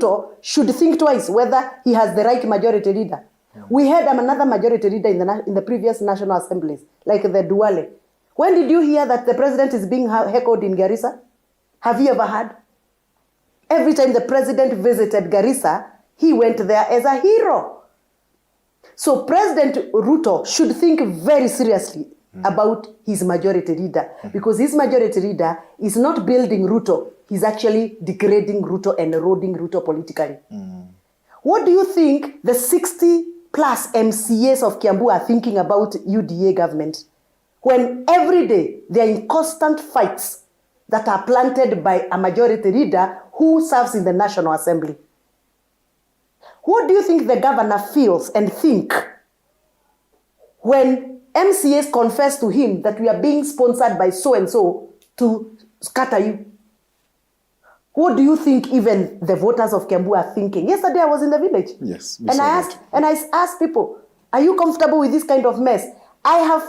Ruto should think twice whether he has the right majority leader. We had another majority leader in the previous national assemblies, like the Duale. When did you hear that the president is being heckled in Garissa? Have you ever heard? Every time the president visited Garissa, he went there as a hero. So President Ruto should think very seriously about his majority leader, because his majority leader is not building Ruto. He's actually degrading Ruto and eroding Ruto politically. What do you think the 60 plus MCAs of Kiambu are thinking about UDA government, when every day they are in constant fights that are planted by a majority leader who serves in the National Assembly? What do you think the governor feels and think when MCAs confess to him that we are being sponsored by so-and-so to scatter you? What do you think even the voters of Kiambu are thinking? Yesterday I was in the village. Yes. And I asked people, are you comfortable with this kind of mess? I have,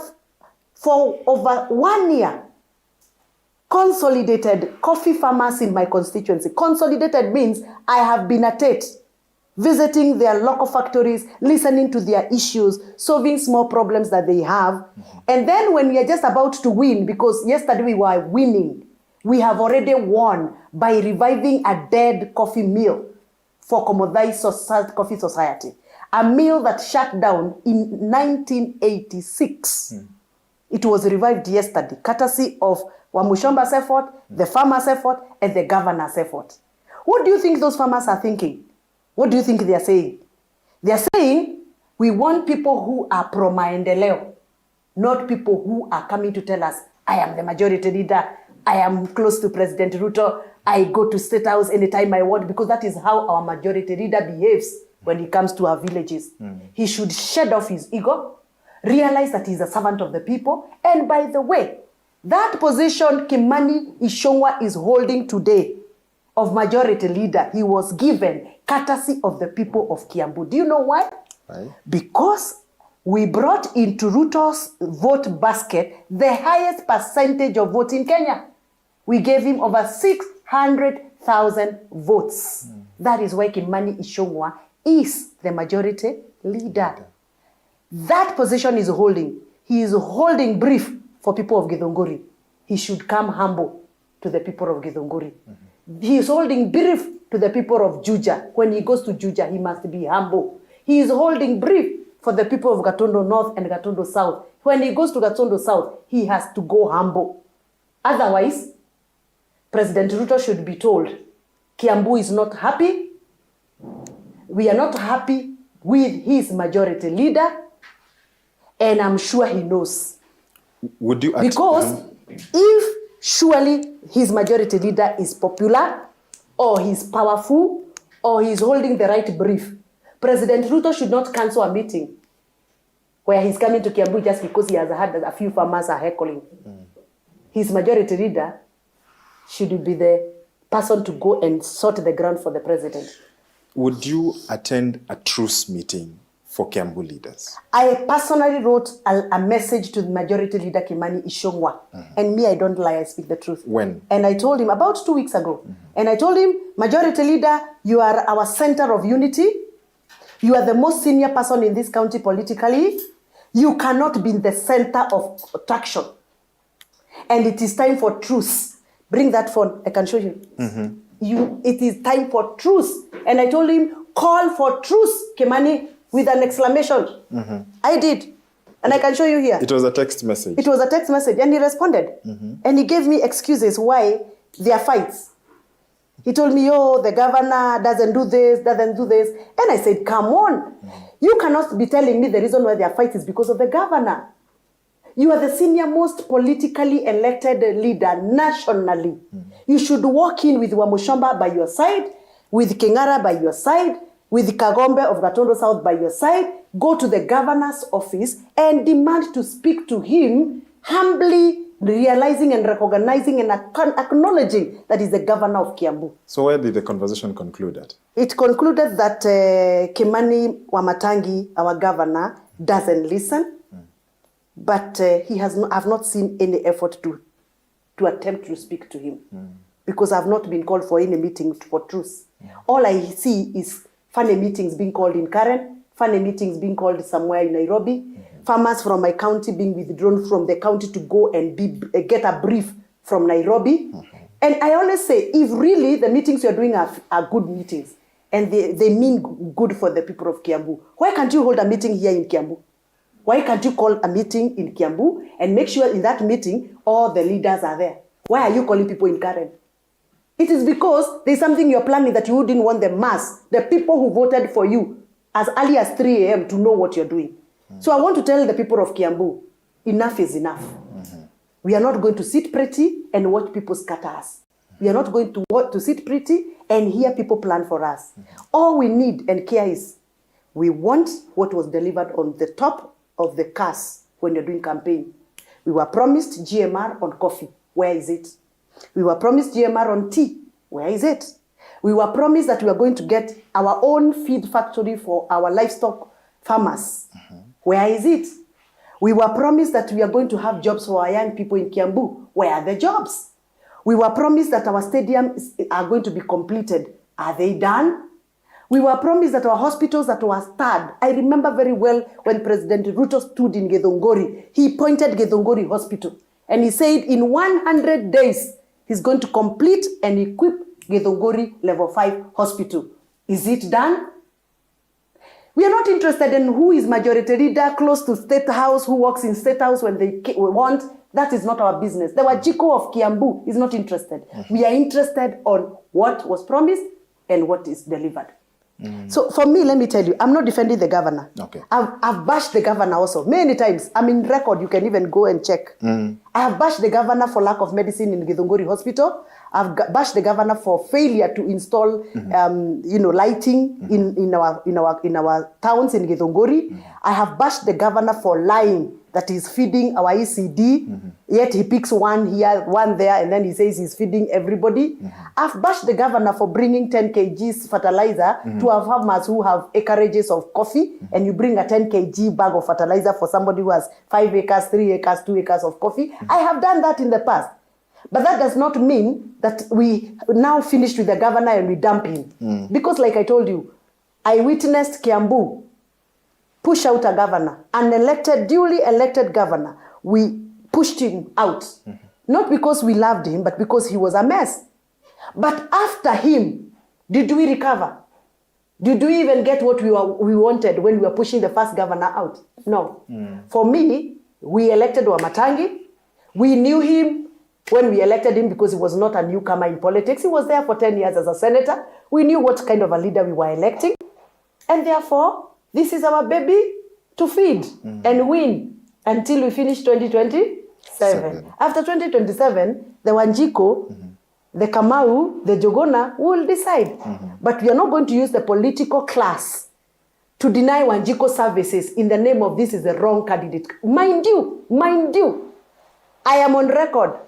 for over 1 year, consolidated coffee farmers in my constituency. Consolidated means I have been at it, visiting their local factories, listening to their issues, solving small problems that they have. And then when we are just about to win, because yesterday we were winning, we have already won by reviving a dead coffee mill for Komodhai Coffee Society. A mill that shut down in 1986. It was revived yesterday, courtesy of Wamuchomba's effort, the farmers' effort, and the governor's effort. What do you think those farmers are thinking? What do you think they are saying? They are saying, we want people who are pro-maendeleo, not people who are coming to tell us, I am the majority leader, I am close to President Ruto, I go to State House anytime I want, because that is how our majority leader behaves when he comes to our villages. He should shed off his ego, realize that he's a servant of the people. And by the way, that position Kimani Ichung'wah is holding today of majority leader, he was given courtesy of the people of Kiambu. Do you know why? Right. Because we brought into Ruto's vote basket the highest percentage of votes in Kenya. We gave him over 600,000 votes. That is why Kimani Ichung'wah is the majority leader. That position is holding. He is holding brief for people of Githunguri. He should come humble to the people of Githunguri. He is holding brief to the people of Juja. When he goes to Juja, he must be humble. He is holding brief for the people of Gatondo North and Gatondo South. When he goes to Gatondo South, he has to go humble. Otherwise, President Ruto should be told, Kiambu is not happy. We are not happy with his majority leader. And I'm sure he knows. Would you because if surely his majority leader is popular, or he's powerful, or he's holding the right brief, President Ruto should not cancel a meeting where he's coming to Kiambu just because he has had a few farmers are heckling. His majority leader should be the person to go and sort the ground for the president. Would you attend a truce meeting for Kiambu leaders? I personally wrote a message to the majority leader Kimani Ichung'wah. And me, I don't lie, I speak the truth. When? And I told him about 2 weeks ago. And I told him, majority leader, you are our center of unity. You are the most senior person in this county politically. You cannot be in the center of attraction. And it is time for truce. Bring that phone, I can show you. It is time for truce. And I told him, call for truce, Kimani, with an exclamation. I did. And I can show you here. It was a text message. It was a text message. And he responded. And he gave me excuses why there are fights. He told me, oh, the governor doesn't do this. And I said, come on. You cannot be telling me the reason why there are fights is because of the governor. You are the senior most politically elected leader nationally. You should walk in with Wamuchomba by your side, with Kengara by your side, with Kagombe of Gatondo South by your side, go to the governor's office and demand to speak to him, humbly realizing and recognizing and acknowledging that he's the governor of Kiambu. So where did the conversation conclude at? It concluded that Kimani Wamatangi, our governor, doesn't listen, but I've not seen any effort to attempt to speak to him because I've not been called for any meeting for truce. All I see is funny meetings being called in Karen, funny meetings being called somewhere in Nairobi, farmers from my county being withdrawn from the county to go and get a brief from Nairobi. And I always say, if really the meetings you're doing are good meetings, and they mean good for the people of Kiambu, why can't you hold a meeting here in Kiambu? Why can't you call a meeting in Kiambu and make sure in that meeting all the leaders are there? Why are you calling people in Karen? It is because there's something you're planning that you didn't want the mass, the people who voted for you, as early as 3 a.m. to know what you're doing. So I want to tell the people of Kiambu, enough is enough. We are not going to sit pretty and watch people scatter us. We are not going to sit pretty and hear people plan for us. All we need and care is, we want what was delivered on the top of the cars when you're doing campaign. We were promised GMR on coffee. Where is it? We were promised GMR on tea. Where is it? We were promised that we are going to get our own feed factory for our livestock farmers. Where is it? We were promised that we are going to have jobs for our young people in Kiambu. Where are the jobs? We were promised that our stadiums are going to be completed. Are they done? We were promised that our hospitals that were started. I remember very well when President Ruto stood in Githunguri. He pointed Githunguri Hospital. And he said in 100 days, he's going to complete and equip Githunguri Level 5 Hospital. Is it done? We are not interested in who is majority leader close to State House, who works in State House when they want. That is not our business. The Wajiko of Kiambu is not interested. We are interested on what was promised and what is delivered. So for me, let me tell you, I'm not defending the governor. Okay. I've bashed the governor also many times. I'm in record. You can even go and check. I have bashed the governor for lack of medicine in Githunguri Hospital. I've bashed the governor for failure to install, lighting in our towns in Githunguri. I have bashed the governor for lying that he's feeding our ECD, yet he picks one here, one there, and then he says he's feeding everybody. I've bashed the governor for bringing 10 kgs fertilizer to our farmers who have acreages of coffee, and you bring a 10 kg bag of fertilizer for somebody who has 5 acres, 3 acres, 2 acres of coffee. I have done that in the past. But that does not mean that we now finished with the governor and we dump him. Because like I told you, I witnessed Kiambu push out a governor, an elected, duly elected governor. We pushed him out. Not because we loved him, but because he was a mess. But after him, did we recover? Did we even get what we wanted when we were pushing the first governor out? No. For me, we elected Wamatangi. We knew him when we elected him because he was not a newcomer in politics. He was there for 10 years as a senator. We knew what kind of a leader we were electing. And therefore, this is our baby to feed and win until we finish 2027. After 2027, the Wanjiko, the Kamau, the Jogona will decide. But we are not going to use the political class to deny Wanjiko services in the name of this is the wrong candidate. Mind you, I am on record.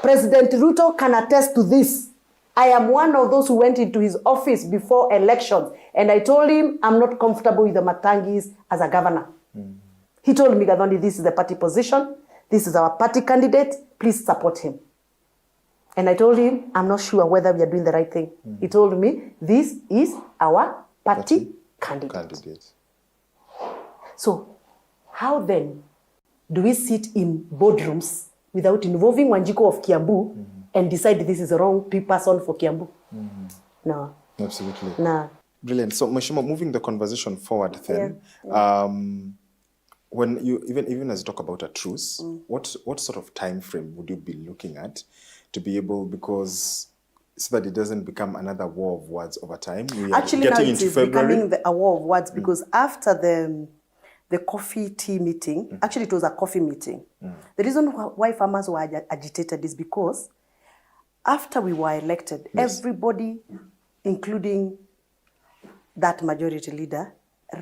President Ruto can attest to this. I am one of those who went into his office before elections, and I told him I'm not comfortable with the Matangis as a governor. He told me, Gathoni, this is the party position. This is our party candidate. Please support him. And I told him, I'm not sure whether we are doing the right thing. He told me, this is our party candidate. So, how then do we sit in boardrooms without involving Wanjiko of Kiambu and decide this is the wrong person for Kiambu? No. Absolutely. No. Brilliant. So, Mheshimiwa, moving the conversation forward then, when you, even as you talk about a truce, what sort of time frame would you be looking at to be able, because so that it doesn't become another war of words over time? We Actually, now it is becoming a war of words because after the coffee tea meeting, actually it was a coffee meeting. The reason why farmers were agitated is because after we were elected, everybody, including that majority leader,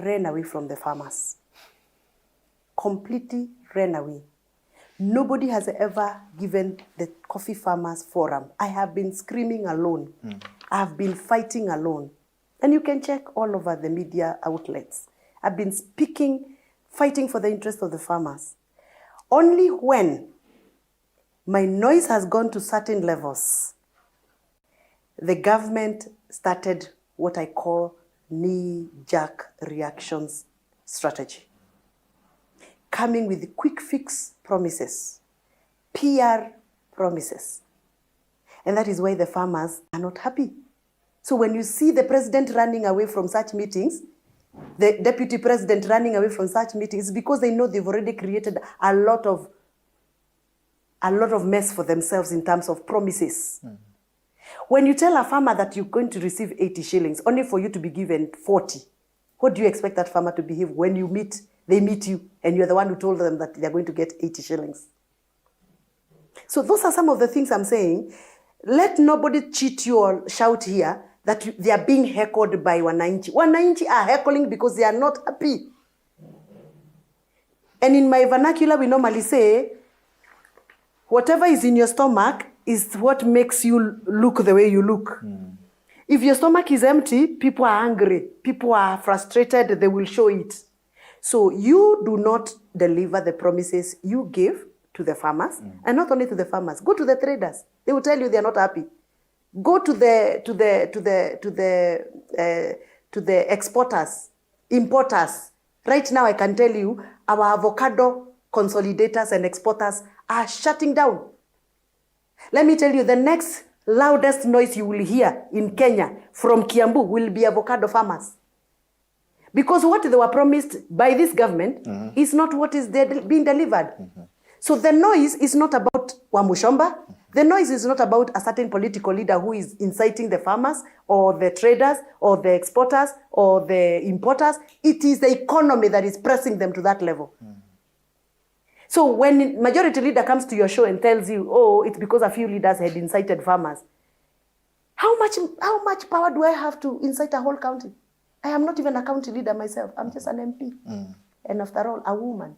ran away from the farmers. Completely ran away. Nobody has ever given the coffee farmers forum. I have been screaming alone. I have been fighting alone. And you can check all over the media outlets. I've been speaking, fighting for the interest of the farmers. Only when my noise has gone to certain levels, the government started what I call knee-jerk reactions strategy. Coming with quick fix promises, PR promises. And that is why the farmers are not happy. So when you see the president running away from such meetings, the deputy president running away from such meetings, because they know they've already created a lot of mess for themselves in terms of promises. When you tell a farmer that you're going to receive 80 shillings, only for you to be given 40, what do you expect that farmer to behave when they meet you, and you're the one who told them that they're going to get 80 shillings? So those are some of the things I'm saying. Let nobody cheat you or shout here that they are being heckled by Wananchi. Wananchi are heckling because they are not happy. And in my vernacular, we normally say, whatever is in your stomach is what makes you look the way you look. If your stomach is empty, people are angry, people are frustrated, they will show it. So you do not deliver the promises you give to the farmers, and not only to the farmers. Go to the traders. They will tell you they are not happy. Go to the exporters, importers. Right now, I can tell you, our avocado consolidators and exporters are shutting down. Let me tell you, the next loudest noise you will hear in Kenya from Kiambu will be avocado farmers. Because what they were promised by this government is not what is being delivered. So the noise is not about Wamuchomba. The noise is not about a certain political leader who is inciting the farmers or the traders or the exporters or the importers. It is the economy that is pressing them to that level. So when majority leader comes to your show and tells you, oh, it's because a few leaders had incited farmers, how much power do I have to incite a whole county? I am not even a county leader myself. I'm just an MP. And after all, a woman.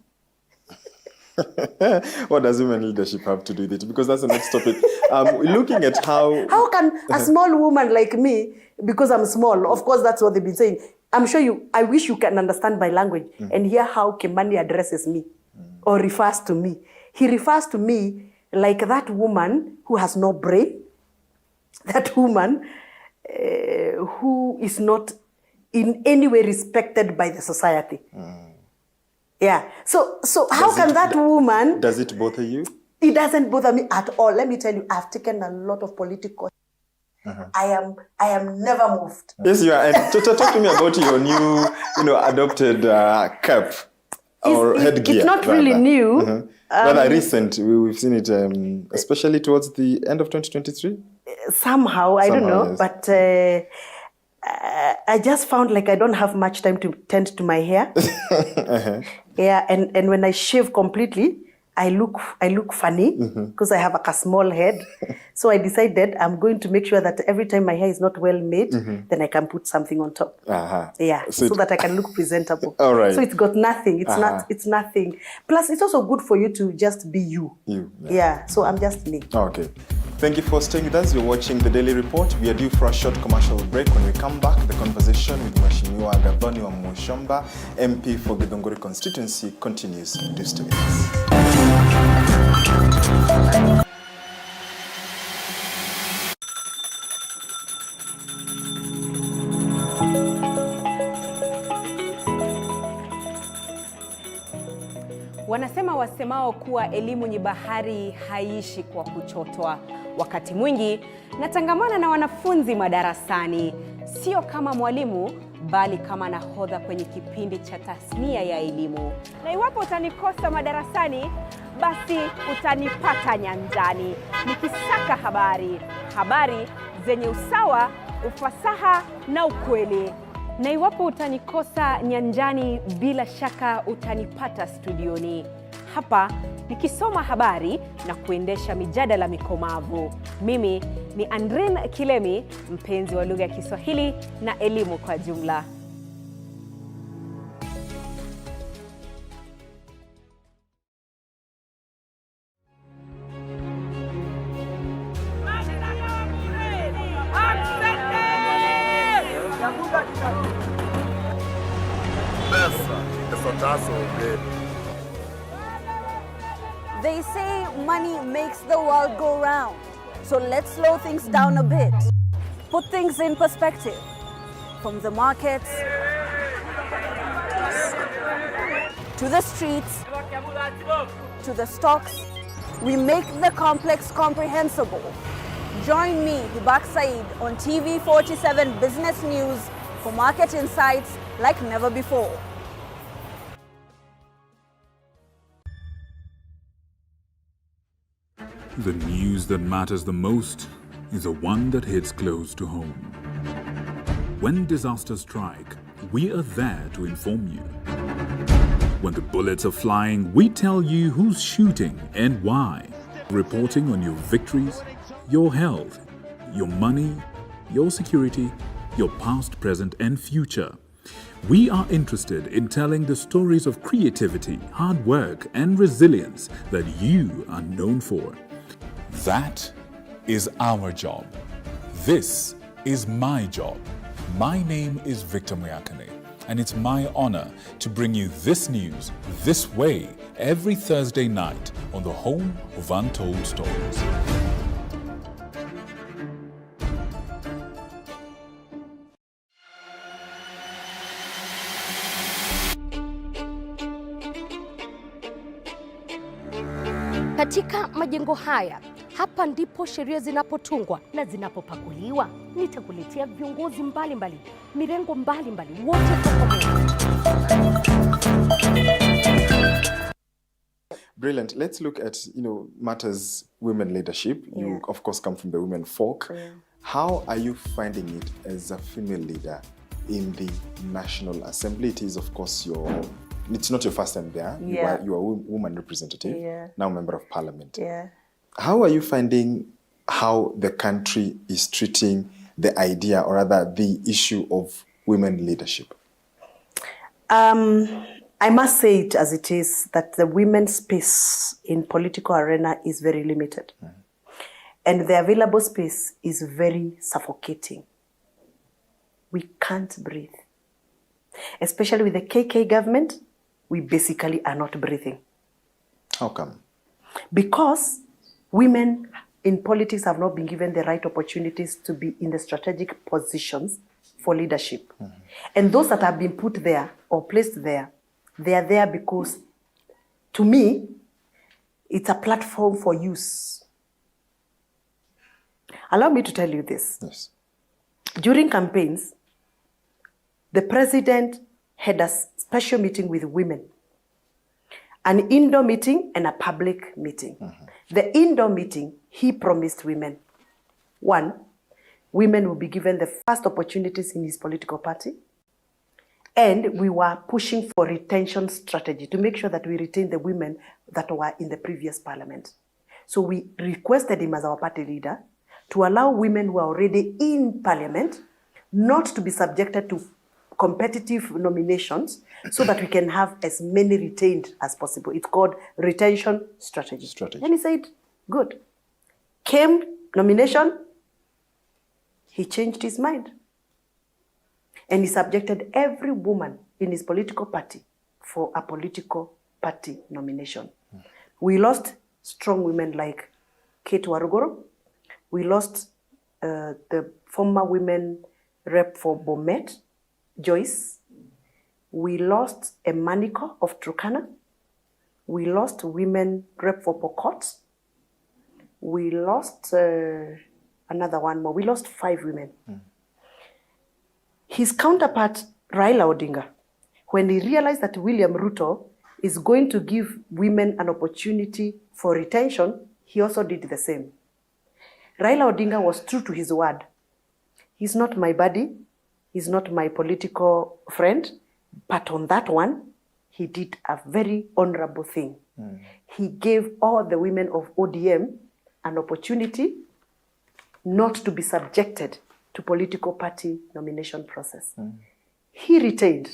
What does women leadership have to do with it? Because that's the next topic. Looking at how can a small woman like me, because I'm small, of course that's what they've been saying. I'm sure I wish you can understand my language and hear how Kimani addresses me or refers to me. He refers to me like that woman who has no brain, that woman who is not in any way respected by the society. Yeah. So how can that woman... Does it bother you? It doesn't bother me at all. Let me tell you, I've taken a lot of political... I am never moved. Yes, you are. And talk to me about your new, adopted cap or headgear. It's not really new. Rather recent. We've seen it, especially towards the end of 2023? Somehow, I don't know. Yes. But... I just found like I don't have much time to tend to my hair. Yeah, and when I shave completely, I look funny because I have like a small head. So I decided I'm going to make sure that every time my hair is not well made, then I can put something on top. Yeah, so that I can look presentable. All right. So it's got nothing. It's nothing. Plus, it's also good for you to just be you. Yeah. So I'm just me. Okay. Thank you for staying with us. You're watching The Daily Report. We are due for a short commercial break. When we come back, the conversation with Mheshimiwa Gathoni Wamuchomba, MP for Githunguri constituency, continues. Do stay with us. Wanasema wasemao kuwa elimu ni bahari haiishi kwa kuchotwa. Wakati mwingi natangamana na wanafunzi madarasani, sio kama mwalimu bali kama nahodha kwenye kipindi cha tasnia ya elimu. Na iwapo utanikosa madarasani, basi utanipata nyanjani nikisaka habari zenye usawa, ufasaha na ukweli. Na iwapo utanikosa nyanjani, bila shaka utanipata studioni, hapa nikisoma habari na kuendesha mijadala mikomavu. Mimi ni Andrin Kilemi, mpenzi wa lugha ya Kiswahili na elimu kwa jumla. They say money makes the world go round, so let's slow things down a bit. put things in perspective. From the markets to the streets to the stocks, we make the complex comprehensible. Join me, Hibak Said, on TV47 Business News for market insights like never before. The news that matters the most is the one that hits close to home. When disasters strike, we are there to inform you. When the bullets are flying, we tell you who's shooting and why. Reporting on your victories, your health, your money, your security, your past, present, and future. We are interested in telling the stories of creativity, hard work, and resilience that you are known for. That is our job. This is my job. My name is Victor Moyakane, and it's my honor to bring you this news this way every Thursday night on the home of Untold Stories. Katika majengo haya, hapa ndipo sheria zinapotungwa na zinapopakuliwa. Nitakuletea viongozi mbalimbali, mirengo mbalimbali, wote kwa pamoja. Brilliant. Let's look at, matters women leadership. You, Yeah. of course, come from the women folk. Yeah. How are you finding it as a female leader in the National Assembly? It is, of course, it's not your first time there. Yeah. You are a woman representative, Yeah. now member of parliament. Yeah. How are you finding how the country is treating the idea, or rather the issue of women leadership? I must say it as it is, that the women's space in political arena is very limited. And the available space is very suffocating. We can't breathe. Especially with the KK government, we basically are not breathing. How come? Because women in politics have not been given the right opportunities to be in the strategic positions for leadership. And those that have been put there or placed there, they are there because, to me, it's a platform for use. Allow me to tell you this. Yes. During campaigns, the president had a special meeting with women, an indoor meeting and a public meeting. The indoor meeting, he promised women, one, women will be given the first opportunities in his political party, and we were pushing for retention strategy to make sure that we retain the women that were in the previous parliament. So we requested him as our party leader to allow women who are already in parliament not to be subjected to competitive nominations, so that we can have as many retained as possible. It's called retention strategy. And he said, good. Came nomination, he changed his mind. And he subjected every woman in his political party for a political party nomination. We lost strong women like Kate Warugoro. We lost the former women rep for Bomet, Joyce. We lost a Maniko of Turkana. We lost women rep for Pokot. We lost another one more. We lost 5 women. His counterpart, Raila Odinga, when he realized that William Ruto is going to give women an opportunity for retention, he also did the same. Raila Odinga was true to his word. He's not my buddy. He's not my political friend. But on that one, he did a very honorable thing. He gave all the women of ODM an opportunity not to be subjected to political party nomination process. He retained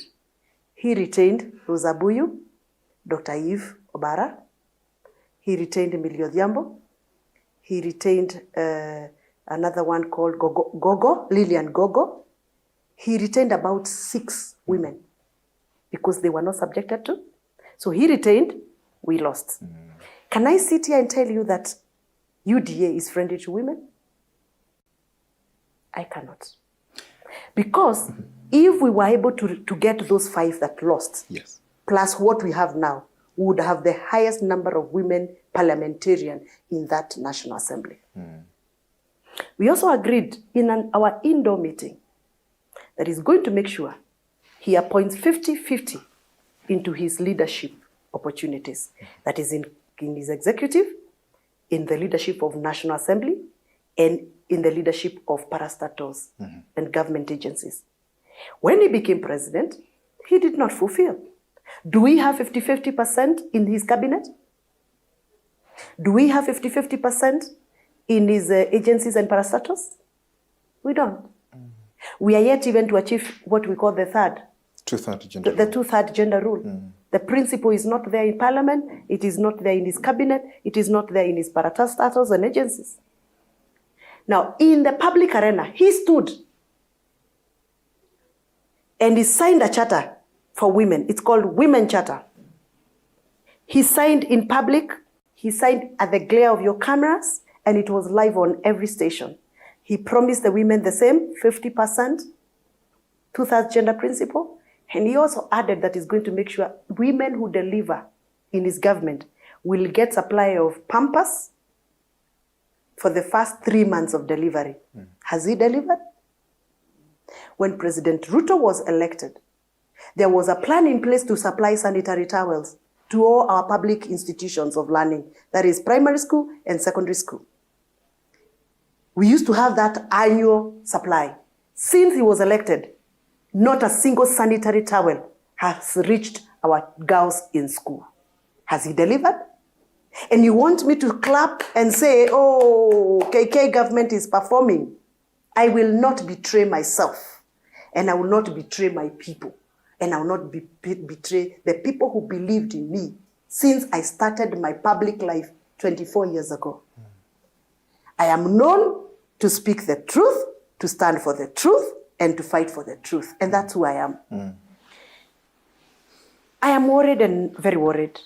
Rosa Buyu, Dr. Eve Obara. He retained Emilio Odhiambo. He retained another one called Lillian Gogo. He retained about 6 women because they were not subjected to. So he retained, we lost. Can I sit here and tell you that UDA is friendly to women? I cannot. Because if we were able to get those 5 that lost, Yes. plus what we have now, we would have the highest number of women parliamentarians in that National Assembly. We also agreed in our indoor meeting that he's going to make sure he appoints 50-50 into his leadership opportunities. That is in his executive, in the leadership of National Assembly, and in the leadership of parastatals and government agencies. When he became president, he did not fulfill. Do we have 50-50% in his cabinet? Do we have 50-50% in his agencies and parastatals? We don't. We are yet even to achieve what we call the two-third gender the two-third gender rule. The principle is not there in parliament, it is not there in his cabinet, it is not there in his parastatals and agencies. Now, in the public arena, he stood and he signed a charter for women. It's called Women Charter. He signed in public, he signed at the glare of your cameras, and it was live on every station. He promised the women the same, 50%, two-thirds gender principle, and he also added that he's going to make sure women who deliver in his government will get supply of Pampers for the first 3 months of delivery. Has he delivered? When President Ruto was elected, there was a plan in place to supply sanitary towels to all our public institutions of learning, that is primary school and secondary school. We used to have that annual supply. Since he was elected, not a single sanitary towel has reached our girls in school. Has he delivered? And you want me to clap and say, oh, KK government is performing. I will not betray myself, and I will not betray my people, and I will not betray the people who believed in me since I started my public life 24 years ago. I am known to speak the truth, to stand for the truth, and to fight for the truth. And that's who I am. I am worried and very worried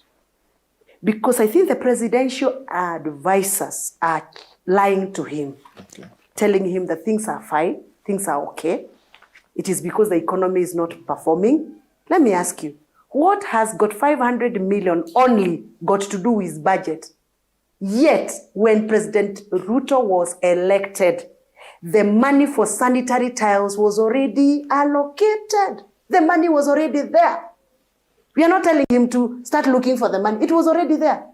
because I think the presidential advisors are lying to him, telling him that things are fine, things are okay. It is because the economy is not performing. Let me ask you, what has got 500 million only got to do with budget? Yet, when President Ruto was elected, the money for sanitary towels was already allocated. The money was already there. We are not telling him to start looking for the money. It was already there.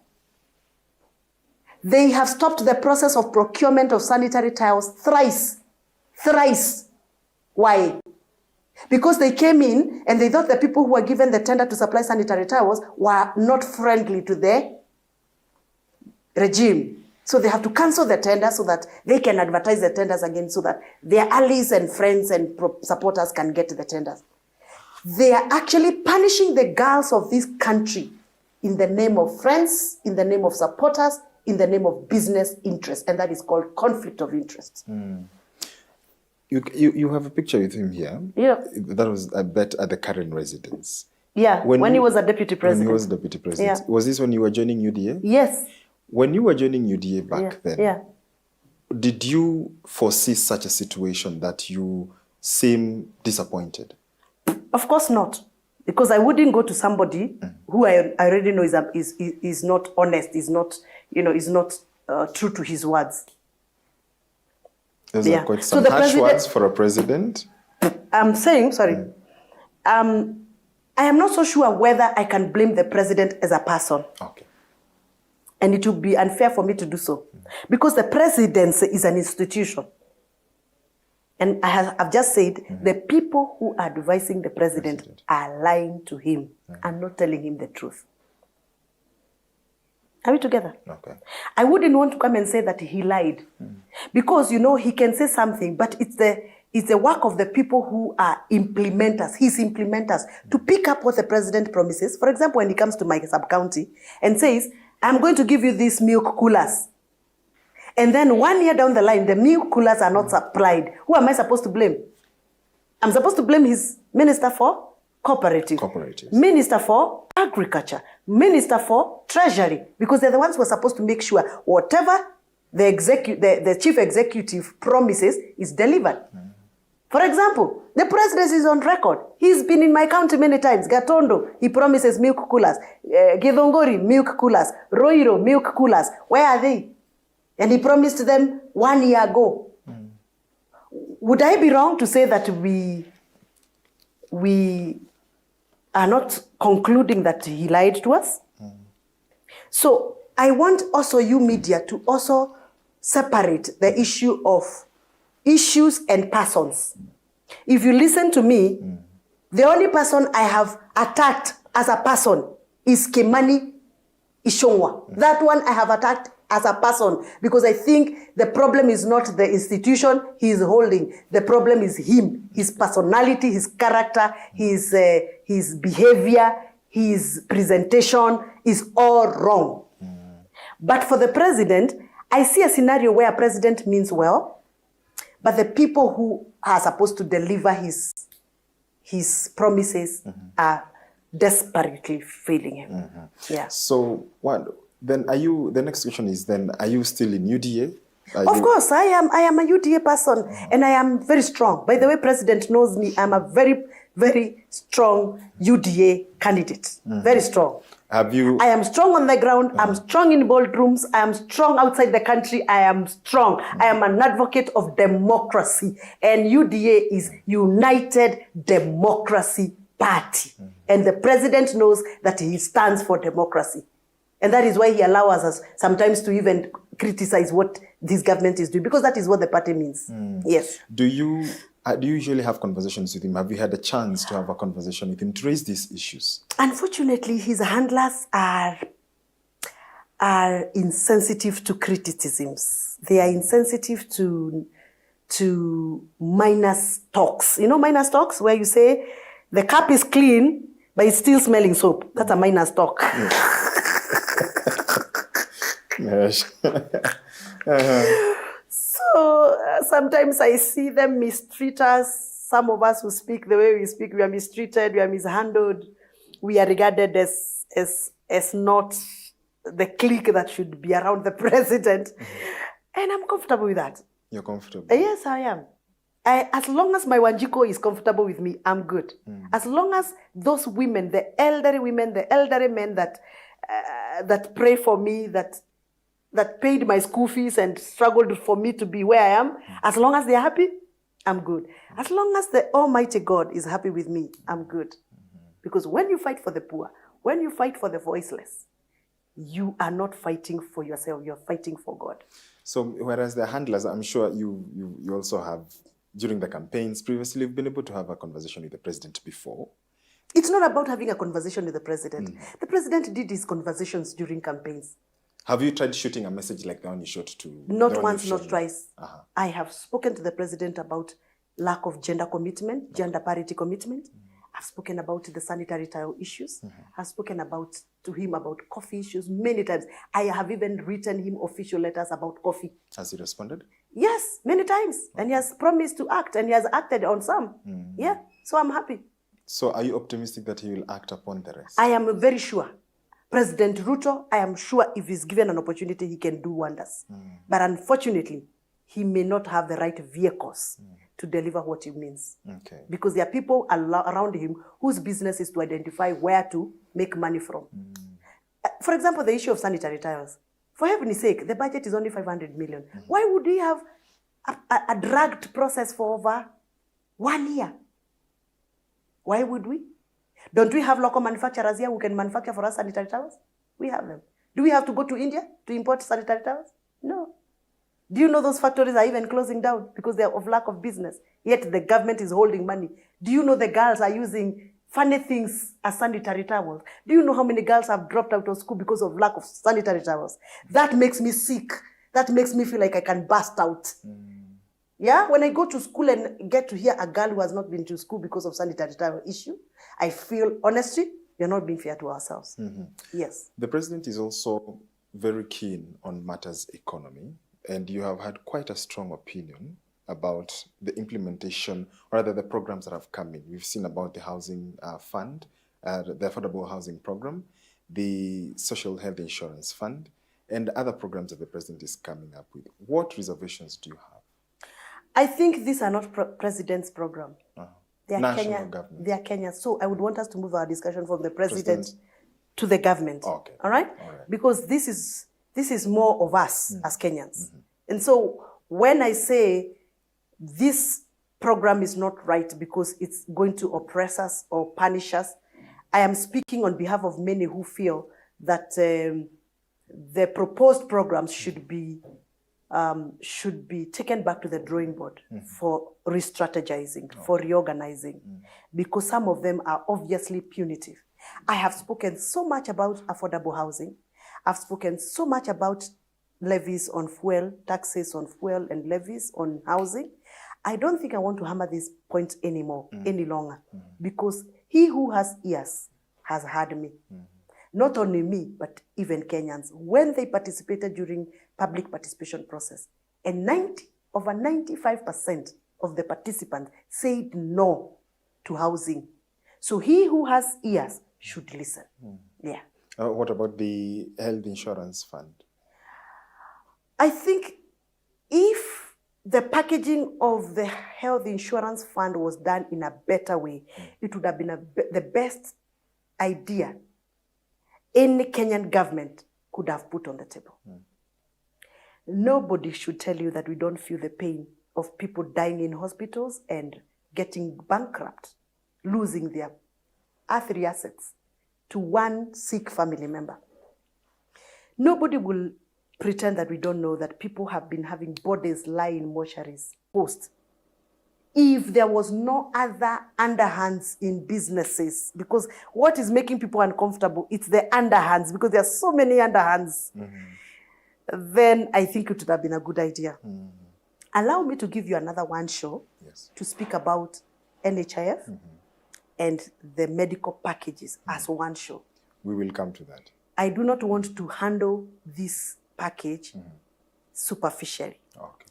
They have stopped the process of procurement of sanitary towels thrice. Thrice. Why? Because they came in and they thought the people who were given the tender to supply sanitary towels were not friendly to the regime. So they have to cancel the tender so that they can advertise the tenders again so that their allies and friends and supporters can get the tenders. They are actually punishing the girls of this country in the name of friends, in the name of supporters, in the name of business interests, and that is called conflict of interest. You have a picture with him here. Yeah. That was, I bet, at the current residence. Yeah, when he was a deputy president. When he was deputy president. Yeah. Was this when you were joining UDA? Yes. When you were joining UDA back then, did you foresee such a situation that you seem disappointed? Of course not. Because I wouldn't go to somebody who I already know is not honest, is not, is not true to his words. Those are quite some harsh words for a president. I'm saying, sorry, I am not so sure whether I can blame the president as a person. Okay. And it would be unfair for me to do so. Because the presidency is an institution. And I've just said, the people who are advising the president are lying to him and not telling him the truth. Are we together? Okay. I wouldn't want to come and say that he lied. Because, he can say something, but it's the work of the people who are implementers, his implementers, to pick up what the president promises. For example, when he comes to my sub-county and says, I'm going to give you these milk coolers. And then 1 year down the line, the milk coolers are not supplied. Who am I supposed to blame? I'm supposed to blame his minister for cooperatives. Minister for agriculture. Minister for treasury. Because they're the ones who are supposed to make sure whatever the chief executive promises is delivered. For example, the president is on record. He's been in my county many times. Gatondo, he promises milk coolers. Githongori, milk coolers. Roiro, milk coolers. Where are they? And he promised them 1 year ago. Would I be wrong to say that we are not concluding that he lied to us? So I want also you media to also separate the issue of issues and persons. If you listen to me, the only person I have attacked as a person is Kimani Ichung'wah. That one I have attacked as a person because I think the problem is not the institution he is holding. The problem is him, his personality, his character, his behavior, his presentation is all wrong. But for the president, I see a scenario where a president means well, but the people who are supposed to deliver his promises are desperately failing him. Yeah. So what then are you? The next question is then: are you still in UDA? Of course, I am. I am a UDA person, and I am very strong. By the way, President knows me. I'm a very, very strong UDA candidate. Very strong. Have you? I am strong on the ground. I'm strong in boardrooms. I am strong outside the country. I am strong. I am an advocate of democracy. And UDA is United Democracy Party. And the president knows that he stands for democracy. And that is why he allows us sometimes to even criticize what this government is doing, because that is what the party means. Yes. Do you usually have conversations with him? Have you had a chance to have a conversation with him to raise these issues? Unfortunately, his handlers are insensitive to criticisms. They are insensitive to minor talks. You know minor talks where you say the cup is clean, but it's still smelling soap. That's a minor talk. Yes. So sometimes I see them mistreat us. Some of us who speak the way we speak, we are mistreated, we are mishandled. We are regarded as not the clique that should be around the president. And I'm comfortable with that. You're comfortable? Yes, I am. As long as my Wanjiko is comfortable with me, I'm good. As long as those women, the elderly men that pray for me, that paid my school fees and struggled for me to be where I am, as long as they're happy, I'm good. As long as the Almighty God is happy with me, I'm good. Because when you fight for the poor, when you fight for the voiceless, you are not fighting for yourself, you're fighting for God. So whereas the handlers, I'm sure you also have, during the campaigns previously, you've been able to have a conversation with the president before. It's not about having a conversation with the president. The president did his conversations during campaigns. Have you tried shooting a message like the one you shot to? Not once, not twice. I have spoken to the president about lack of gender commitment, gender parity commitment. I've spoken about the sanitary tile issues. I've spoken to him about coffee issues many times. I have even written him official letters about coffee. Has he responded? Yes, many times. And he has promised to act, and he has acted on some. Yeah, so I'm happy. So are you optimistic that he will act upon the rest? I am very sure. President Ruto, I am sure if he's given an opportunity, he can do wonders. But unfortunately, he may not have the right vehicles to deliver what he means. Okay. Because there are people around him whose business is to identify where to make money from. For example, the issue of sanitary tiles. For heaven's sake, the budget is only 500 million. Why would we have a dragged process for over 1 year? Why would we? Don't we have local manufacturers here who can manufacture for us sanitary towels? We have them. Do we have to go to India to import sanitary towels? No. Do you know those factories are even closing down because they are of lack of business? Yet the government is holding money. Do you know the girls are using funny things as sanitary towels? Do you know how many girls have dropped out of school because of lack of sanitary towels? That makes me sick. That makes me feel like I can burst out. Yeah, when I go to school and get to hear a girl who has not been to school because of sanitary towel issue, I feel, honestly, we're not being fair to ourselves. Yes. The president is also very keen on matters economy, and you have had quite a strong opinion about the implementation, or rather the programs that have come in. We've seen about the housing fund, the affordable housing program, the social health insurance fund, and other programs that the president is coming up with. What reservations do you have? I think these are not president's program. They are National government. They are Kenya. So I would want us to move our discussion from the president to the government. Okay. All right? Because this is more of us as Kenyans. And so when I say this program is not right because it's going to oppress us or punish us, I am speaking on behalf of many who feel that the proposed programs should be taken back to the drawing board for re-strategizing, for reorganizing, because some of them are obviously punitive. I have spoken so much about affordable housing. I've spoken so much about levies on fuel, taxes on fuel and levies on housing. I don't think I want to hammer this point anymore, any longer, because he who has ears has heard me. Not only me, but even Kenyans, when they participated during public participation process. And over 95% of the participants said no to housing. So he who has ears should listen. Yeah. What about the health insurance fund? I think if the packaging of the health insurance fund was done in a better way, it would have been the best idea any Kenyan government could have put on the table. Nobody should tell you that we don't feel the pain of people dying in hospitals and getting bankrupt, losing their earthly assets to one sick family member. Nobody will pretend that we don't know that people have been having bodies lie in mortuaries post. If there was no other underhands in businesses, because what is making people uncomfortable, it's the underhands, because there are so many underhands, then I think it would have been a good idea. Allow me to give you another one show to speak about NHIF and the medical packages as one show. We will come to that. I do not want to handle this package superficially.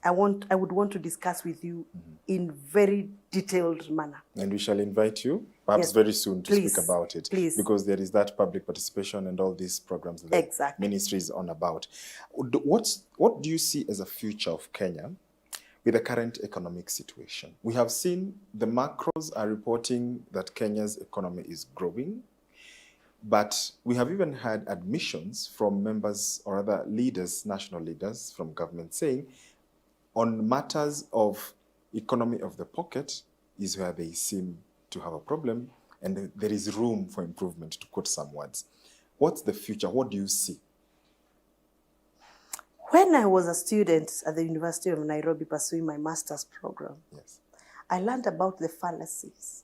I would want to discuss with you in very detailed manner. And we shall invite you, perhaps very soon, to speak about it. Please. Because there is that public participation and all these programs that the ministry is on about. What do you see as a future of Kenya with the current economic situation? We have seen the macros are reporting that Kenya's economy is growing. But we have even had admissions from members or other leaders, national leaders from government, saying on matters of economy of the pocket is where they seem to have a problem and there is room for improvement, to quote some words. What's the future? What do you see? When I was a student at the University of Nairobi pursuing my master's program, I learned about the fallacies.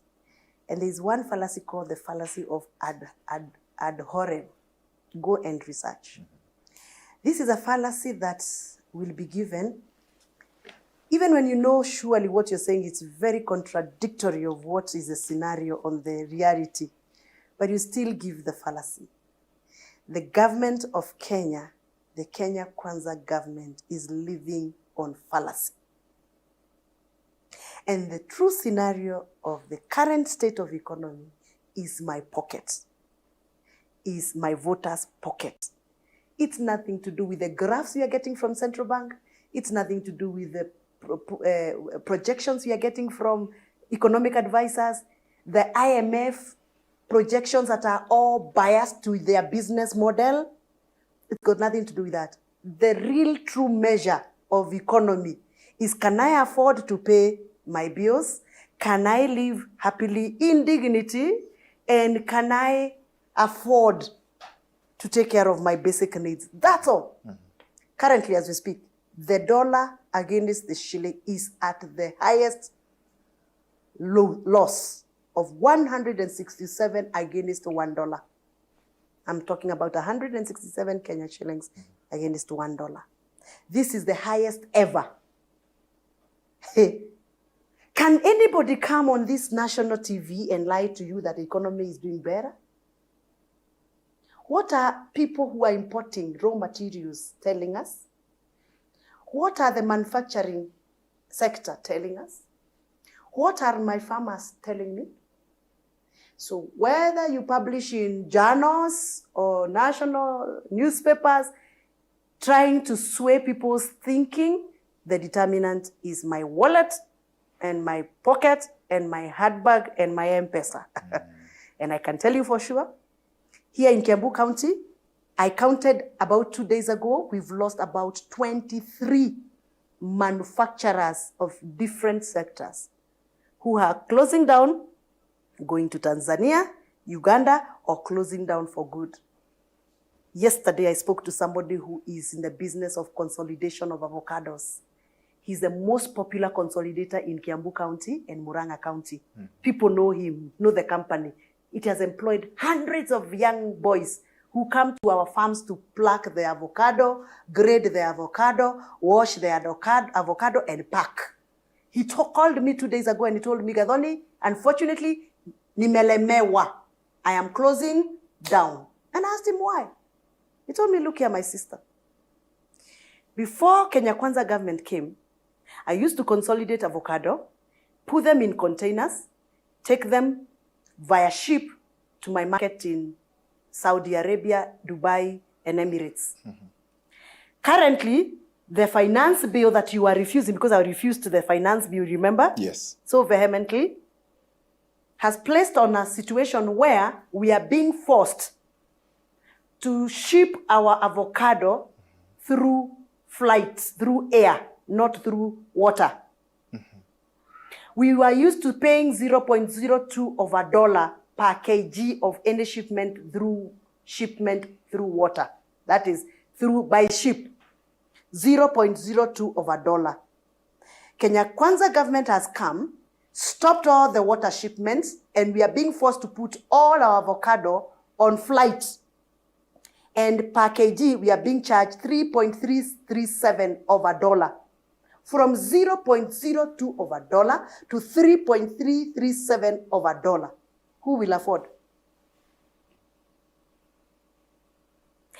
And there's one fallacy called the fallacy of ad horem. Go and research. This is a fallacy that will be given, even when you know surely what you're saying is very contradictory of what is the scenario on the reality, but you still give the fallacy. The government of Kenya, the Kenya Kwanza government, is living on fallacy. And the true scenario of the current state of economy is my pocket, is my voters' pocket. It's nothing to do with the graphs we are getting from central bank. It's nothing to do with the projections we are getting from economic advisors, the IMF projections that are all biased to their business model. It's got nothing to do with that. The real true measure of economy is, can I afford to pay my bills? Can I live happily in dignity? And can I afford to take care of my basic needs? That's all. Currently, as we speak, the dollar against the shilling is at the highest loss of 167 against $1. I'm talking about 167 Kenya shillings against $1. This is the highest ever. Can anybody come on this national TV and lie to you that the economy is doing better? What are people who are importing raw materials telling us? What are the manufacturing sector telling us? What are my farmers telling me? So whether you publish in journals or national newspapers, trying to sway people's thinking. The determinant is my wallet and my pocket and my handbag and my M-Pesa. And I can tell you for sure, here in Kiambu County, I counted about 2 days ago, we've lost about 23 manufacturers of different sectors who are closing down, going to Tanzania, Uganda, or closing down for good. Yesterday, I spoke to somebody who is in the business of consolidation of avocados. He's the most popular consolidator in Kiambu County and Murang'a County. People know him, know the company. It has employed hundreds of young boys who come to our farms to pluck the avocado, grade the avocado, wash the avocado, and pack. He called me 2 days ago and he told me, Gathoni, unfortunately, nimelemewa. I am closing down. And I asked him why. He told me, look here, my sister. Before Kenya Kwanza government came, I used to consolidate avocado, put them in containers, take them via ship to my market in Saudi Arabia, Dubai, and Emirates. Currently, the finance bill that you are refusing, because I refused the finance bill, remember? Yes. So vehemently, has placed on a situation where we are being forced to ship our avocado through flights, through air, not through water. We were used to paying 0.02 of a dollar per kg of any shipment through water. That is by ship, 0.02 of a dollar. Kenya Kwanza government has come, stopped all the water shipments, and we are being forced to put all our avocado on flights. And per kg, we are being charged 3.337 of a dollar. From 0.02 of a dollar to 3.337 of a dollar. Who will afford?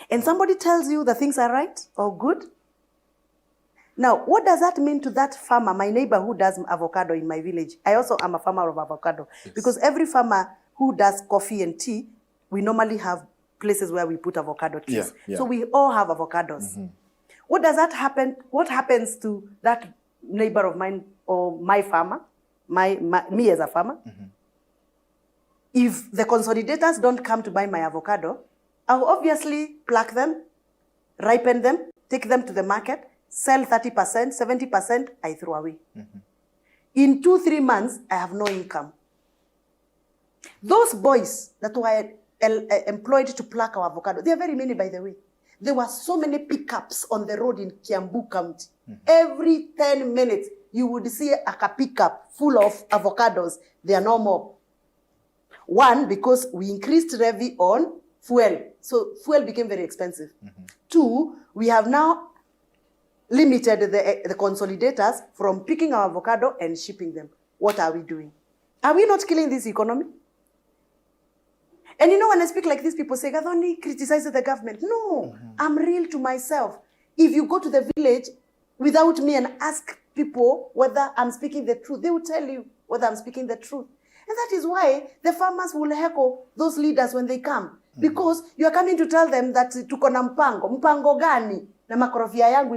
And somebody tells you the things are right or good. Now, what does that mean to that farmer, my neighbor who does avocado in my village? I also am a farmer of avocado. Yes. Because every farmer who does coffee and tea, we normally have places where we put avocado trees. Yeah. So we all have avocados. What does that happen? What happens to that neighbor of mine or my farmer, me as a farmer? If the consolidators don't come to buy my avocado, I'll obviously pluck them, ripen them, take them to the market, sell 30%, 70%, I throw away. In 2-3 months, I have no income. Those boys that were employed to pluck our avocado, they are very many, by the way. There were so many pickups on the road in Kiambu County. Every 10 minutes, you would see a pickup full of avocados. They are no more. One, because we increased levy on fuel. So fuel became very expensive. Two, we have now limited the consolidators from picking our avocado and shipping them. What are we doing? Are we not killing this economy? And you know, when I speak like this, people say, Gathoni criticizes the government. No, I'm real to myself. If you go to the village without me and ask people whether I'm speaking the truth, they will tell you whether I'm speaking the truth. And that is why the farmers will heckle those leaders when they come. Because you are coming to tell them that tuko na mpango gani na makorofia yangu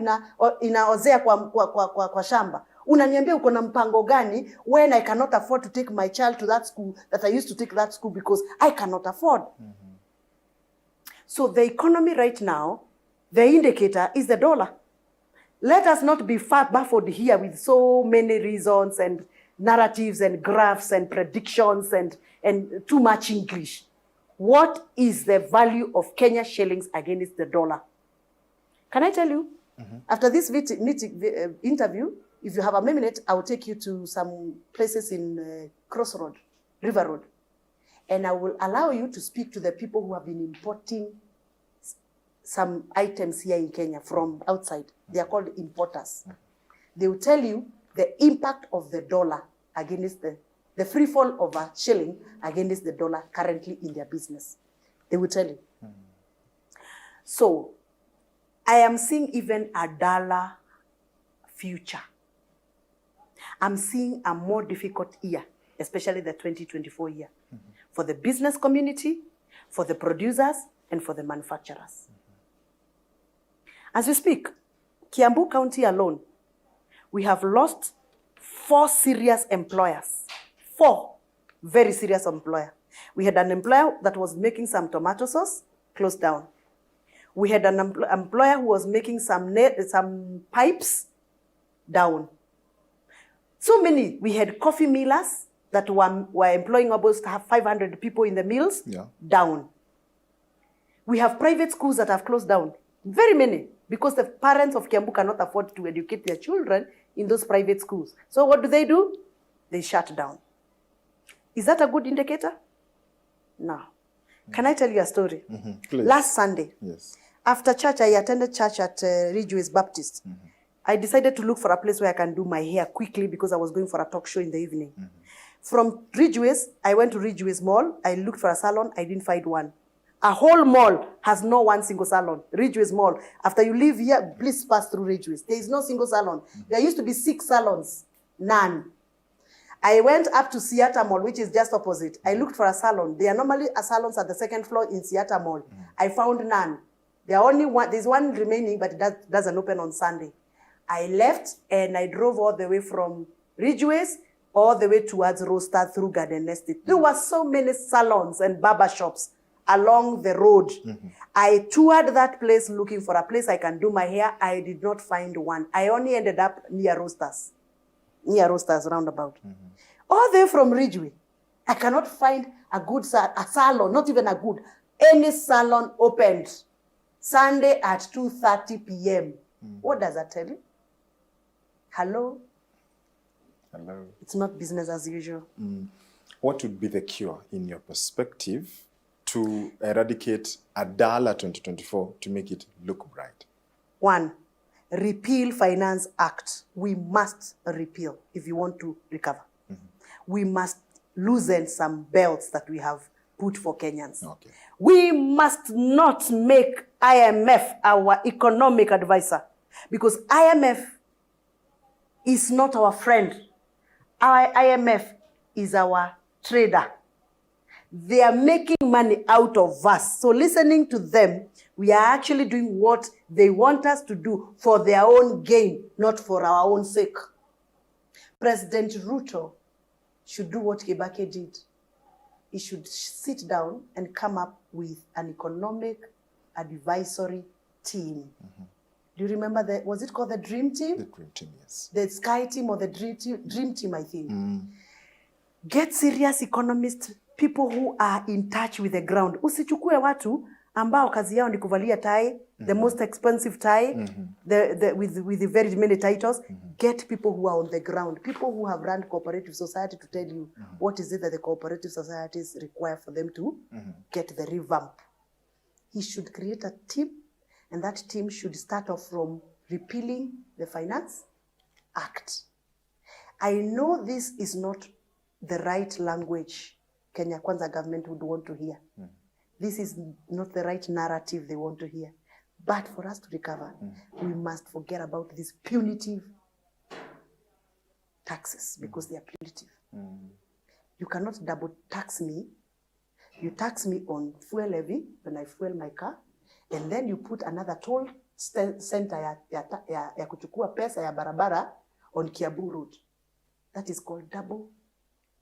inaozea kwa shamba. Unaniambia uko na mpango gani when I cannot afford to take my child to that school that I used to take that school because I cannot afford. So the economy right now, the indicator is the dollar. Let us not be baffled here with so many reasons and narratives and graphs and predictions and too much English. What is the value of Kenya shillings against the dollar? Can I tell you? After this interview, if you have a minute, I will take you to some places in Crossroad, River Road. And I will allow you to speak to the people who have been importing some items here in Kenya from outside. They are called importers. They will tell you the impact of the dollar against the free fall of a shilling against the dollar currently in their business. They will tell you. So, I am seeing even a dollar future. I'm seeing a more difficult year, especially the 2024 year, for the business community, for the producers, and for the manufacturers. As we speak, Kiambu County alone, we have lost 4 serious employers. 4 very serious employers. We had an employer that was making some tomato sauce, closed down. We had an employer who was making some pipes, down. So many. We had coffee millers that were employing almost 500 people in the mills, down. We have private schools that have closed down, very many, because the parents of Kiambu cannot afford to educate their children in those private schools. So what do? They shut down. Is that a good indicator? No. Can I tell you a story? Please. Last Sunday, after church, I attended church at Ridgeway's Baptist. I decided to look for a place where I can do my hair quickly because I was going for a talk show in the evening. From Ridgeway's, I went to Ridgeway's Mall. I looked for a salon. I didn't find one. A whole mall has no one single salon. Ridgeway's Mall. After you leave here, please pass through Ridgeway's. There is no single salon. There used to be 6 salons. None. I went up to Seattle Mall, which is just opposite. I looked for a salon. There are normally salons at the 2nd floor in Seattle Mall. I found none. There's one remaining, but it doesn't open on Sunday. I left and I drove all the way from Ridgeway's all the way towards Roster through Garden Estate. There were so many salons and barber shops along the road. I toured that place looking for a place I can do my hair. I did not find one. I only ended up near Roster's roundabout. All the way from Ridgeway. I cannot find a good salon, not even a good. Any salon opened Sunday at 2:30 p.m. What does that tell you? Hello? Hello. It's not business as usual. What would be the cure, in your perspective, to eradicate a dull 2024 to make it look bright? 1, repeal Finance Act. We must repeal if you want to recover. We must loosen some belts that we have put for Kenyans. We must not make IMF our economic advisor, because IMF is not our friend. Our IMF is our trader. They are making money out of us. So listening to them, we are actually doing what they want us to do for their own gain, not for our own sake. President Ruto should do what Kibaki did. He should sit down and come up with an economic advisory team. Do you remember was it called the Dream Team? The Dream Team, yes. The Sky Team or the Dream Team, I think. Get serious economists, people who are in touch with the ground. Usichukue watu ambao kazi yao ni kuvalia tie, the most expensive tie, with the very many titles. Get people who are on the ground, people who have run cooperative society to tell you what is it that the cooperative societies require for them to get the revamp. He should create a team, and that team should start off from repealing the Finance Act. I know this is not the right language Kenya Kwanza government would want to hear. This is not the right narrative they want to hear. But for us to recover, we must forget about these punitive taxes, because they are punitive. You cannot double tax me. You tax me on fuel levy when I fuel my car, and then you put another toll center ya kuchukua pesa ya barabara on Kiambu Road. That is called double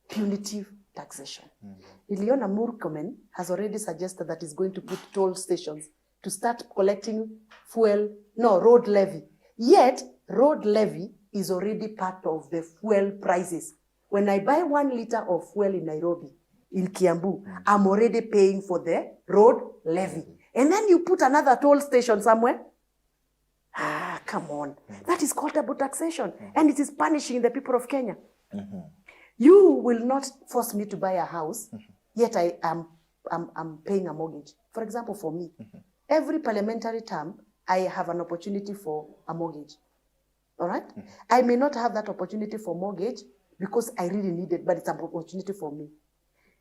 punitive taxation. Iliona Murkomen has already suggested that he's going to put toll stations to start collecting road levy. Yet, road levy is already part of the fuel prices. When I buy 1 liter of fuel in Nairobi, in Kiambu, I'm already paying for the road levy. And then you put another toll station somewhere. Come on. That is called double taxation. And it is punishing the people of Kenya. You will not force me to buy a house, yet I'm paying a mortgage. For example, for me, every parliamentary term, I have an opportunity for a mortgage. All right? I may not have that opportunity for mortgage because I really need it, but it's an opportunity for me.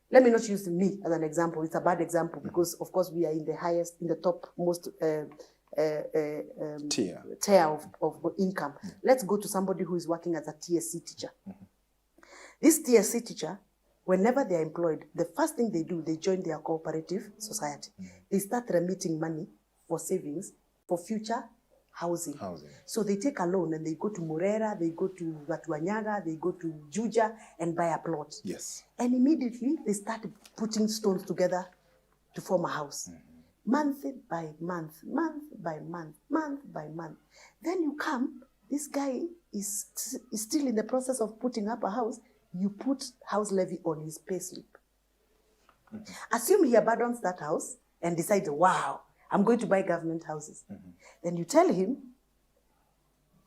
Let me not use me as an example. It's a bad example because, of course, we are in the topmost tier of income. Let's go to somebody who is working as a TSC teacher. This TSC teacher, whenever they are employed, the first thing they do, they join their cooperative society. They start remitting money for savings for future housing. Housing. So they take a loan and they go to Murera, they go to Gatuanyaga, they go to Juja and buy a plot. Yes. And immediately they start putting stones together to form a house. Month by month, month by month, month by month. Then you come, this guy is still in the process of putting up a house. You put house levy on his payslip. Assume he abandons that house and decides, wow, I'm going to buy government houses. Then you tell him,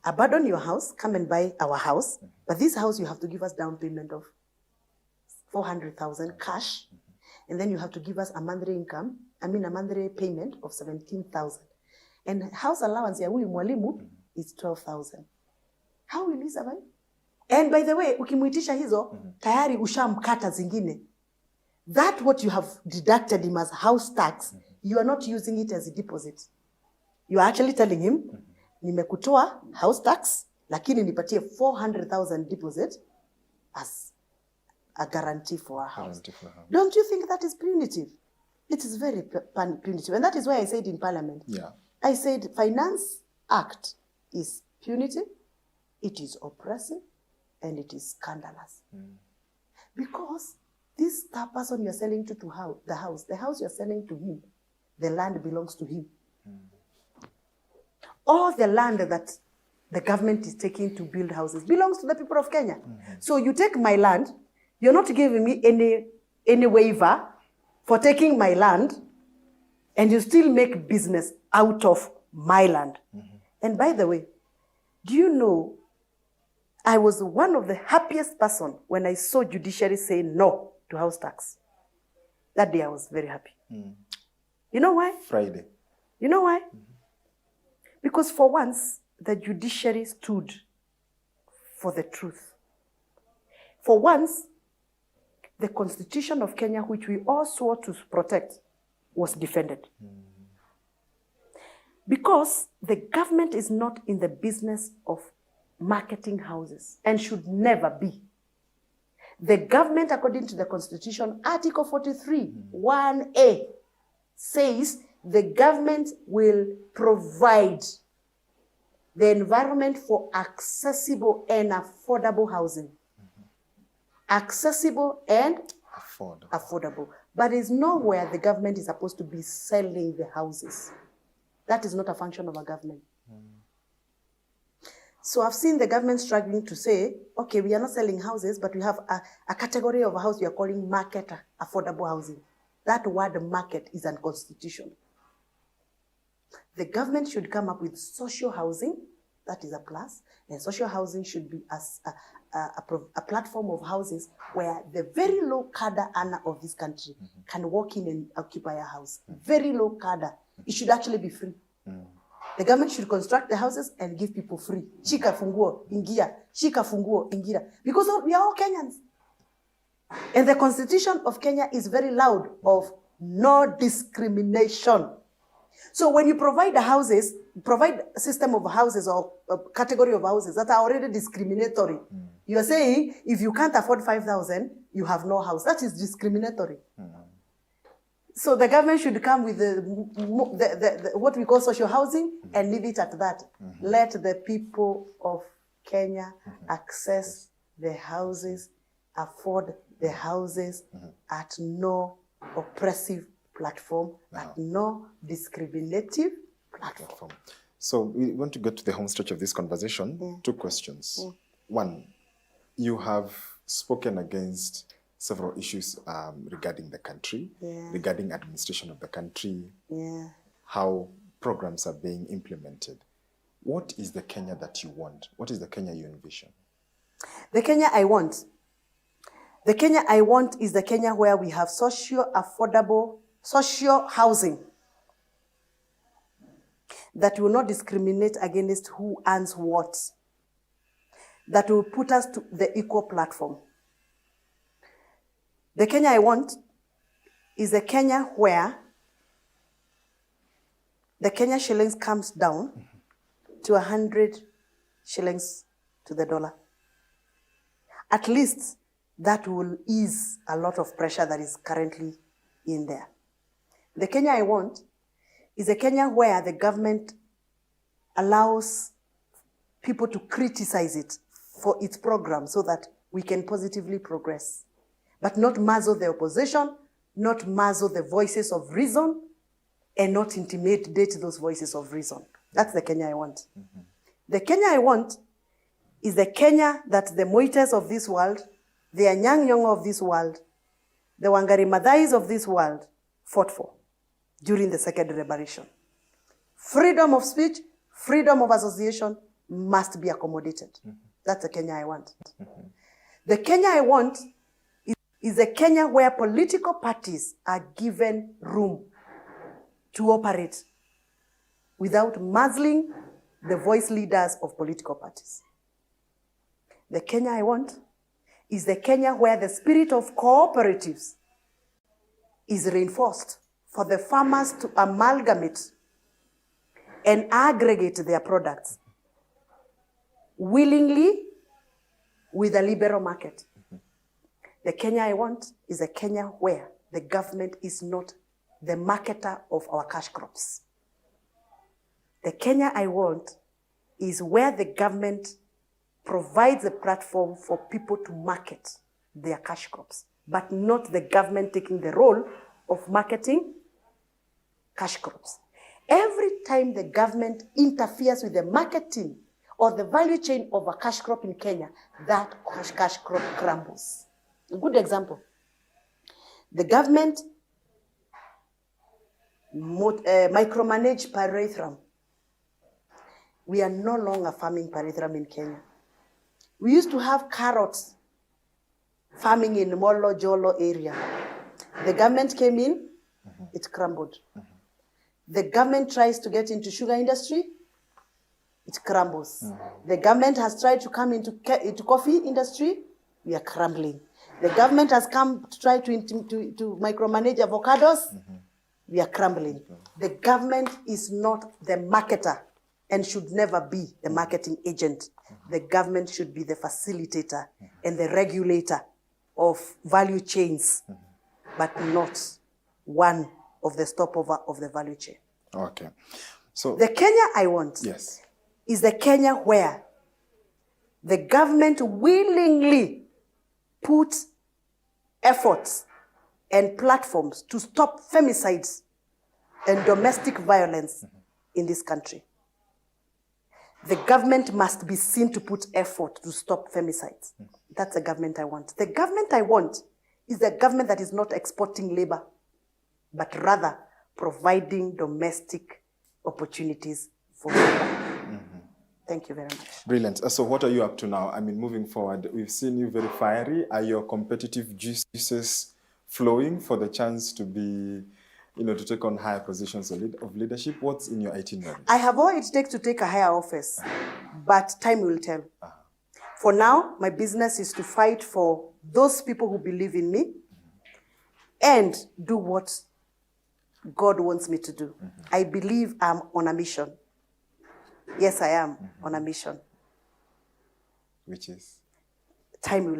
abandon your house, come and buy our house, but this house you have to give us down payment of 400,000 cash, and then you have to give us a monthly payment of 17,000. And house allowance ya huyu mwalimu is 12,000. How will he survive? And by the way, ukimuitisha hizo, tayari ushamkata zingine. That what you have deducted him as house tax, you are not using it as a deposit. You are actually telling him, nimekutoa house tax, lakini nipatie 400,000 deposit as a guarantee for a house. Don't you think that is punitive? It is very punitive. And that is why I said in Parliament, I said Finance Act is punitive, it is oppressive, and it is scandalous. Because this person you're selling to the house you're selling to him, the land belongs to him. All the land that the government is taking to build houses belongs to the people of Kenya. So you take my land, you're not giving me any waiver for taking my land, and you still make business out of my land. And by the way, do you know, I was one of the happiest person when I saw judiciary say no to house tax. That day I was very happy. You know why? Friday. You know why? Because for once, the judiciary stood for the truth. For once, the Constitution of Kenya, which we all swore to protect, was defended. Because the government is not in the business of marketing houses and should never be. The government, according to the Constitution, Article 43, 1A, says the government will provide the environment for accessible and affordable housing. Accessible and affordable. But it's nowhere the government is supposed to be selling the houses. That is not a function of a government. So I've seen the government struggling to say, okay, we are not selling houses, but we have a category of a house we are calling market affordable housing. That word market is unconstitutional. The government should come up with social housing, that is a plus, and social housing should be as a platform of houses where the very low cadre earner of this country can walk in and occupy a house. Very low cadre. It should actually be free. The government should construct the houses and give people free. Shika funguo, ingia. Shika funguo, ingia. Because we are all Kenyans. And the Constitution of Kenya is very loud of no discrimination. So when you provide provide a system of houses or a category of houses that are already discriminatory, you are saying if you can't afford 5,000, you have no house. That is discriminatory. So the government should come with the what we call social housing and leave it at that. Let the people of Kenya access the houses, afford the houses at no oppressive platform, at no discriminative platform. So we want to get to the home stretch of this conversation. 2 questions. One, you have spoken against several issues regarding the country, regarding administration of the country, how programs are being implemented. What is the Kenya that you want? What is the Kenya you envision? The Kenya I want. The Kenya I want is the Kenya where we have affordable social housing that will not discriminate against who earns what, that will put us to the equal platform. The Kenya I want is a Kenya where the Kenya shillings comes down to 100 shillings to the dollar. At least that will ease a lot of pressure that is currently in there. The Kenya I want is a Kenya where the government allows people to criticize it for its program so that we can positively progress, but not muzzle the opposition, not muzzle the voices of reason, and not intimidate those voices of reason. That's the Kenya I want. The Kenya I want is the Kenya that the Moitas of this world, the Anyang' Nyong'o of this world, the Wangari Maathais of this world fought for during the Second Revolution. Freedom of speech, freedom of association must be accommodated. That's the Kenya I want. The Kenya I want is a Kenya where political parties are given room to operate without muzzling the voice leaders of political parties. The Kenya I want is the Kenya where the spirit of cooperatives is reinforced for the farmers to amalgamate and aggregate their products willingly with a liberal market. The Kenya I want is a Kenya where the government is not the marketer of our cash crops. The Kenya I want is where the government provides a platform for people to market their cash crops, but not the government taking the role of marketing cash crops. Every time the government interferes with the marketing or the value chain of a cash crop in Kenya, that cash crop crumbles. A good example. The government micromanage pyrethrum. We are no longer farming pyrethrum in Kenya. We used to have carrots farming in Molo Jolo area. The government came in, it crumbled. The government tries to get into sugar industry, it crumbles. The government has tried to come into coffee industry, we are crumbling. The government has come to try to micromanage avocados, we are crumbling. The government is not the marketer and should never be the marketing agent. The government should be the facilitator and the regulator of value chains, but not one of the stopover of the value chain. Okay. So the Kenya I want is the Kenya where the government willingly puts efforts and platforms to stop femicides and domestic violence in this country. The government must be seen to put effort to stop femicides. That's the government I want. The government I want is a government that is not exporting labor, but rather providing domestic opportunities for labor. Thank you very much. Brilliant. So what are you up to now? I mean, moving forward, we've seen you very fiery. Are your competitive juices flowing for the chance to be, to take on higher positions of leadership? What's in your itinerary? I have all it takes to take a higher office, but time will tell. For now, my business is to fight for those people who believe in me and do what God wants me to do. I believe I'm on a mission. Yes, I am on a mission. Which is? Time will